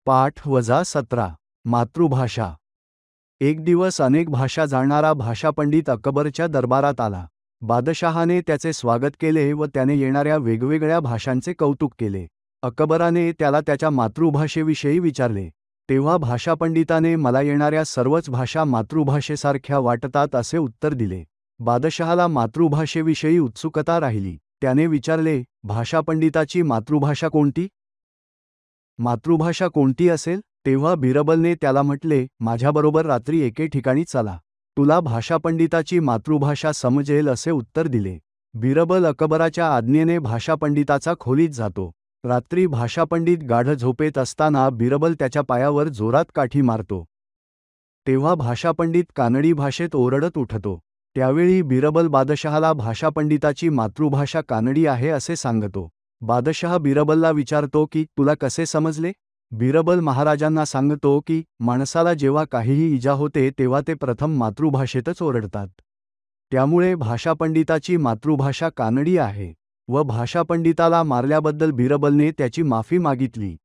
पाठ वजा 17 मातृभाषा। एक दिवस अनेक भाषा जाणणारा भाषापंडित अकबरच्या दरबारात आला। बादशहाने त्याचे स्वागत केले व त्याने येणाऱ्या वेगवेगळ्या भाषांचे कौतुक केले। अकबराने त्याला त्याच्या मातृभाषेविषयी विचारले, तेव्हा भाषापंडिताने मला येणाऱ्या सर्वच भाषा मातृभाषेसारख्या वाटतात असे उत्तर दिले। बादशहाला मातृभाषेविषयी उत्सुकता राहिली। त्याने विचारले, भाषापंडिताची मातृभाषा कोणती? मातृभाषा कोणती असेल? तेव्हा बिरबलने त्याला म्हटले, माझ्याबरोबर रात्री एके ठिकाणी चला, तुला भाषापंडिताची मातृभाषा समजेल असे उत्तर दिले। बिरबल अकबराच्या आज्ञेने भाषापंडिताचा खोलीत जातो। रात्री भाषापंडित गाढ झोपेत असताना बिरबल त्याच्या पायावर जोरात काठी मारतो। तेव्हा भाषापंडित कानडी भाषेत ओरडत उठतो। त्यावेळी बिरबल बादशहाला भाषापंडिताची मातृभाषा कानडी आहे असे सांगतो। बादशहा बिरबलला विचारतो की तुला कसे समजले? बिरबल महाराजांना सांगतो की माणसाला जेव्हा काहीही इजा होते तेव्हा ते प्रथम मातृभाषेतच ओरडतात। त्यामुळे भाषापंडिताची मातृभाषा कानडी आहे व भाषापंडिताला मारल्याबद्दल बिरबलने त्याची माफी मागितली।